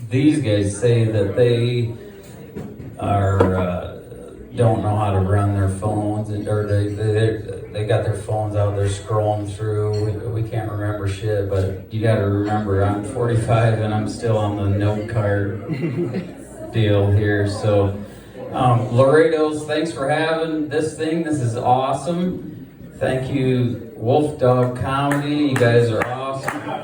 these guys say that they are don't know how to run their phones, or they got their phones out, they're scrolling through. We can't remember shit, but you got to remember, I'm 45 and I'm still on the note card deal here. So, Loredos, thanks for having this thing. This is awesome. Thank you, Wolf Dog Comedy. You guys are awesome.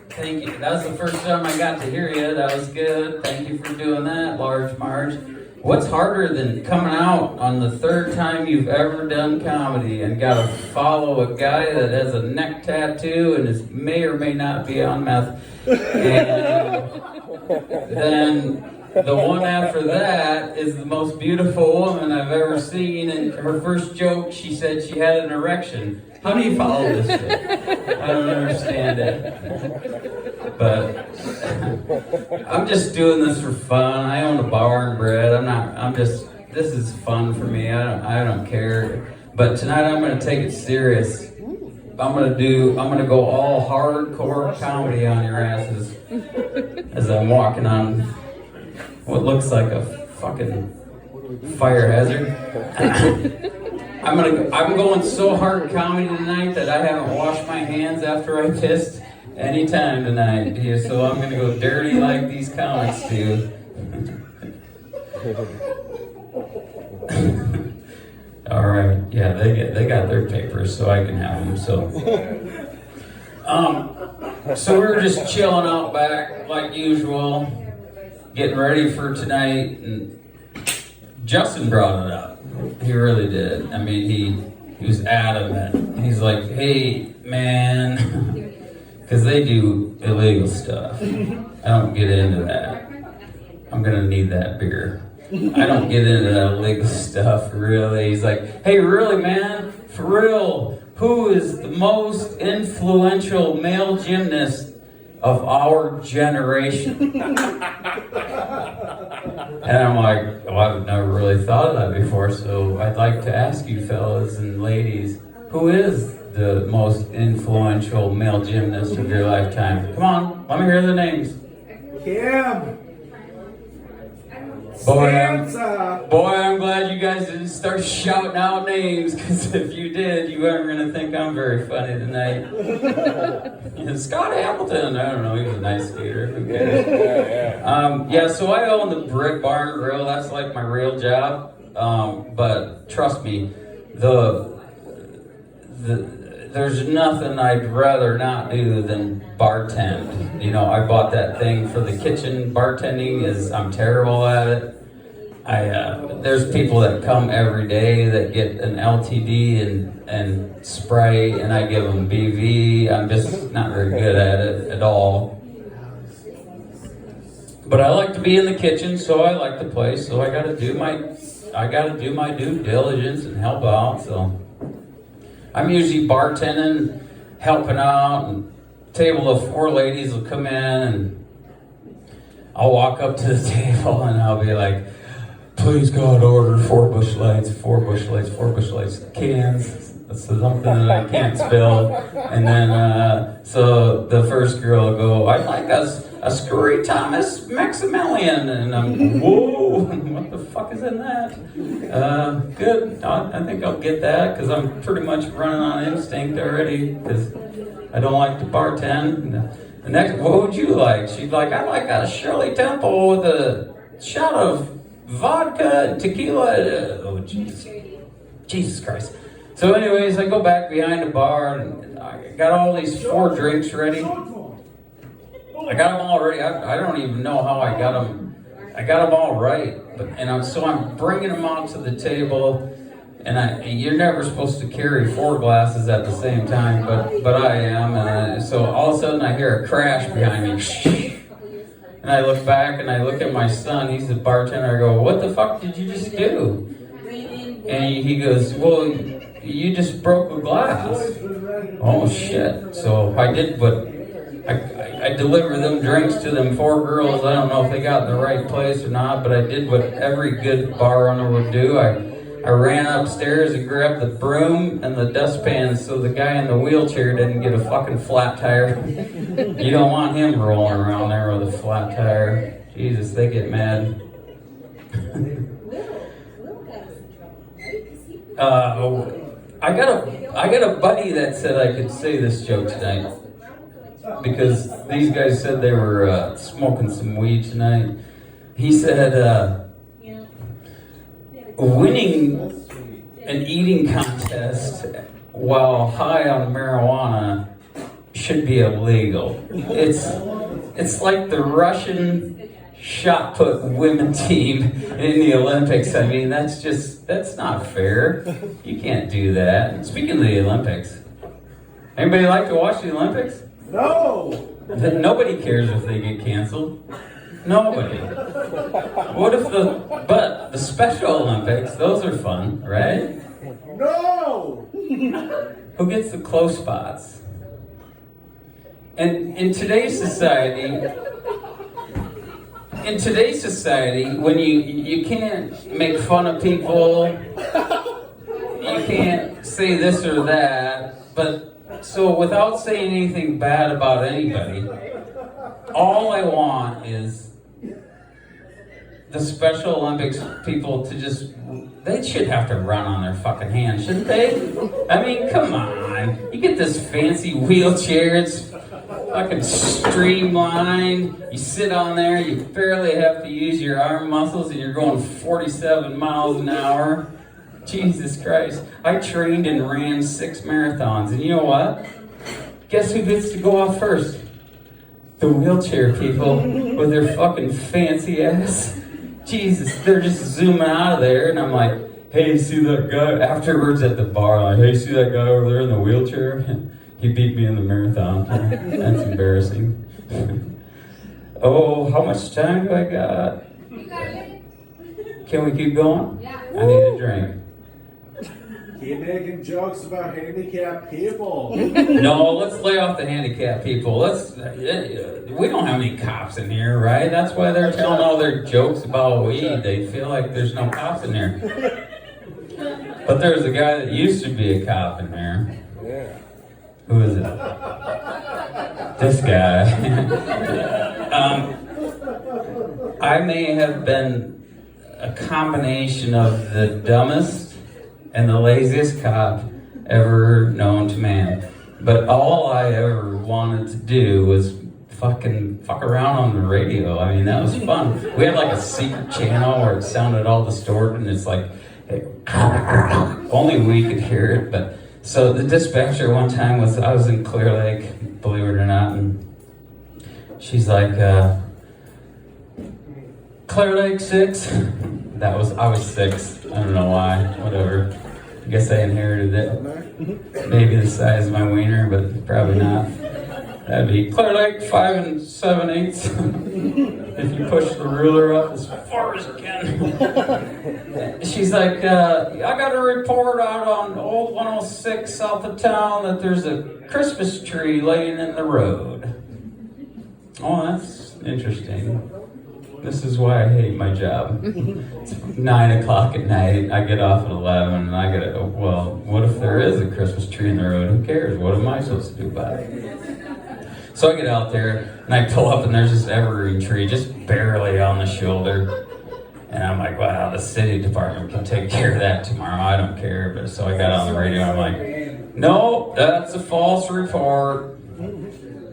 Thank you. That was the first time I got to hear you. That was good. Thank you for doing that, Large Marge. What's harder than coming out on the third time you've ever done comedy and got to follow a guy that has a neck tattoo and may or may not be on meth? And then the one after that is the most beautiful woman I've ever seen, and her first joke, she said she had an erection. How do you follow this shit? I don't understand it. But I'm just doing this for fun. I own a bar and bread. This is fun for me. I don't care. But tonight I'm gonna take it serious. I'm gonna go all hardcore comedy on your asses as I'm walking on what looks like a fucking fire hazard. I'm going so hard comedy tonight that I haven't washed my hands after I pissed any time tonight. So I'm gonna go dirty like these comics do. All right, yeah, they got their papers, so I can have them. So we were just chilling out back like usual, getting ready for tonight, and Justin brought it up. He really did. I mean, he was adamant. He's like, hey, man, because they do illegal stuff. I don't get into that. I'm going to need that beer. I don't get into that illegal stuff, really. He's like, hey, really, man, for real, who is the most influential male gymnast of our generation? And I'm like, well, I've never really thought of that before, so I'd like to ask you fellas and ladies, who is the most influential male gymnast of your lifetime? Come on, let me hear the names. Kim. Boy, I'm glad you guys didn't start shouting out names, because if you did, you weren't going to think I'm very funny tonight. Scott Hamilton, I don't know, he was a nice skater, who cares? Yeah, so I own the Brick Barn Grill, that's like my real job, but trust me, there's nothing I'd rather not do than bartend. You know, I bought that thing for the kitchen. Bartending I'm terrible at it. There's people that come every day that get an LTD and spray, and I give them BV. I'm just not very good at it at all. But I like to be in the kitchen, so I like the place. So I got to do my due diligence and help out. So I'm usually bartending, helping out, and a table of 4 ladies will come in, and I'll walk up to the table and I'll be like, please God, order 4 Busch Lights, 4 Busch Lights, 4 Busch Lights, cans. That's something that I can't spill. And then, so the first girl will go, I'd like a Scurry Thomas Maximilian. And I'm, whoa, what the fuck is in that? Good, I think I'll get that, because I'm pretty much running on instinct already, because I don't like to bartend. The next, what would you like? She'd like, I'd like a Shirley Temple with a shot of vodka and tequila. Oh, Jesus Christ. So anyways, I go back behind the bar, and I got all these 4 drinks ready. I got them all ready. I don't even know how I got them. I got them all right. So I'm bringing them out to the table, and you're never supposed to carry 4 glasses at the same time, but I am. So all of a sudden I hear a crash behind me. And I look back and I look at my son, he's the bartender. I go, what the fuck did you just do? And he goes, well, you just broke a glass. Oh shit. So I did what, I delivered them drinks to them 4 girls. I don't know if they got in the right place or not, but I did what every good bar owner would do. I I ran upstairs and grabbed the broom and the dustpan so the guy in the wheelchair didn't get a fucking flat tire. You don't want him rolling around there with a flat tire. Jesus, they get mad. I got a buddy that said I could say this joke tonight because these guys said they were smoking some weed tonight. He said winning an eating contest while high on marijuana should be illegal. It's like the Russian shot put women team in the Olympics. I mean, that's not fair. You can't do that. Speaking of the Olympics, anybody like to watch the Olympics? No! Nobody cares if they get canceled. Nobody. But the Special Olympics, those are fun, right? No! Who gets the close spots? And in today's society, when you can't make fun of people, you can't say this or that, but so without saying anything bad about anybody, all I want is the Special Olympics people to they should have to run on their fucking hands, shouldn't they? I mean, come on. You get this fancy wheelchair, it's fucking streamlined. You sit on there, you barely have to use your arm muscles, and you're going 47 miles an hour. Jesus Christ. I trained and ran 6 marathons, and you know what? Guess who gets to go off first? The wheelchair people with their fucking fancy ass. Jesus, they're just zooming out of there, and I'm like, hey, see that guy? Afterwards at the bar, I'm like, hey, see that guy over there in the wheelchair? He beat me in the marathon. That's embarrassing. Oh, how much time do I got? Can we keep going? Yeah. I need a drink. Keep making jokes about handicapped people. No, let's lay off the handicapped people. We don't have any cops in here, right? That's why they're telling all their jokes about weed. They feel like there's no cops in here. But there's a guy that used to be a cop in here. Yeah. Who is it? This guy. I may have been a combination of the dumbest and the laziest cop ever known to man. But all I ever wanted to do was fuck around on the radio. I mean, that was fun. We had like a secret channel where it sounded all distorted, and it's like, only we could hear it. But so the dispatcher one time I was in Clear Lake, believe it or not, and she's like, Clear Lake 6. I was 6. I don't know why. Whatever. I guess I inherited it. Maybe the size of my wiener, but probably not. That'd be Clear Lake 5 7/8. If you push the ruler up as far as you can. She's like, I got a report out on Old 106 south of town that there's a Christmas tree laying in the road. Oh, that's interesting. This is why I hate my job. It's 9 o'clock at night, I get off at 11, and I gotta, well, what if there is a Christmas tree in the road? Who cares? What am I supposed to do about it? So I get out there, and I pull up, and there's this evergreen tree just barely on the shoulder. And I'm like, wow, the city department can take care of that tomorrow. I don't care. But so I got on the radio, I'm like, no, that's a false report.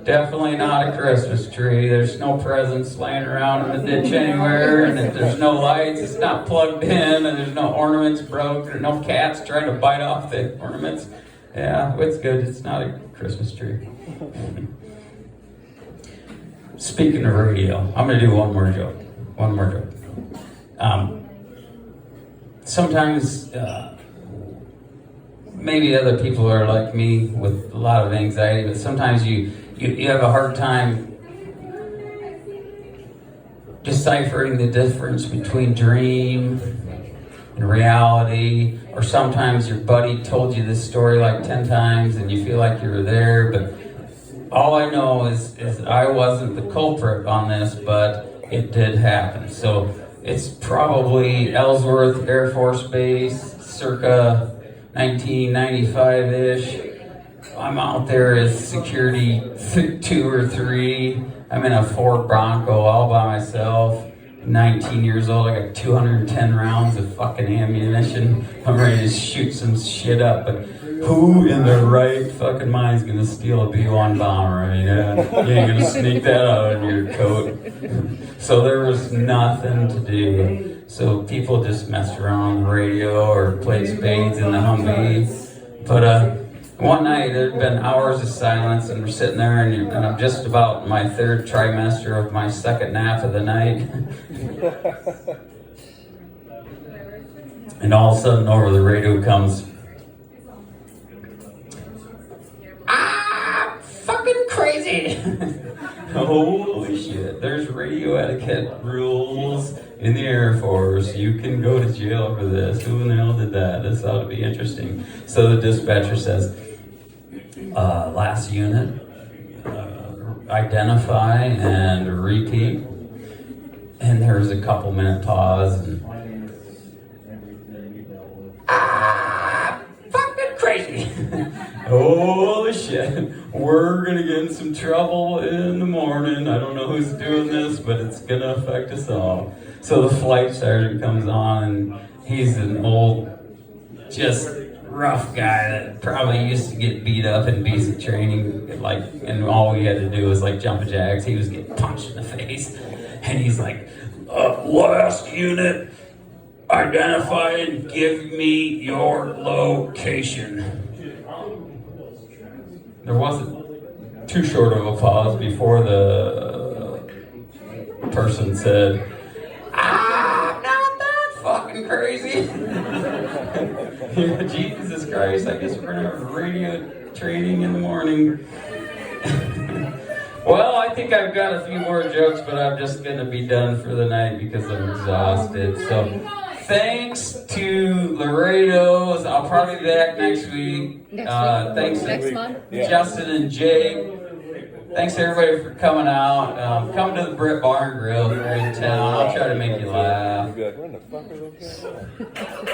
Definitely not a Christmas tree. There's no presents laying around in the ditch anywhere, and if there's no lights, it's not plugged in, and there's no ornaments broke, or no cats trying to bite off the ornaments. Yeah, it's good. It's not a Christmas tree. Speaking of radio, I'm going to do one more joke. Sometimes, maybe other people are like me with a lot of anxiety, but sometimes you have a hard time deciphering the difference between dream and reality, or sometimes your buddy told you this story like 10 times and you feel like you were there, but all I know is I wasn't the culprit on this, but it did happen. So it's probably Ellsworth Air Force Base, circa 1995-ish. I'm out there as security 2 or 3. I'm in a Ford Bronco all by myself. 19 years old, I got 210 rounds of fucking ammunition. I'm ready to shoot some shit up, but who in their right fucking mind is gonna steal a B-1 bomber? I mean, you ain't gonna sneak that out of your coat. So there was nothing to do. So people just messed around on the radio or played spades in the Humvee. But one night there'd been hours of silence, and we're sitting there, and I'm just about my 3rd trimester of my 2nd nap of the night. And all of a sudden over the radio comes, fucking crazy. Holy shit, there's radio etiquette rules in the Air Force. You can go to jail for this. Who in the hell did that? This ought to be interesting. So the dispatcher says, last unit, identify and repeat. And there was a couple minute pause, and fucking crazy. Holy shit, we're gonna get in some trouble in the morning. I don't know who's doing this, but it's gonna affect us all. So the flight sergeant comes on, and he's an old, just rough guy that probably used to get beat up in basic training, and all we had to do was jumping jacks. He was getting punched in the face, and he's like, last unit, identify and give me your location. There wasn't too short of a pause before the person said, not that fucking crazy. Jesus Christ, I guess we're gonna have radio training in the morning. Well, I think I've got a few more jokes, but I'm just gonna be done for the night because I'm exhausted. So thanks to Loredos. I'll probably be back next week. Thanks Next to month? Justin and Jake. Thanks everybody for coming out. Come to the Britt Barn Grill here in town. I'll try to make you laugh. You'd be like, where the fuck are those guys?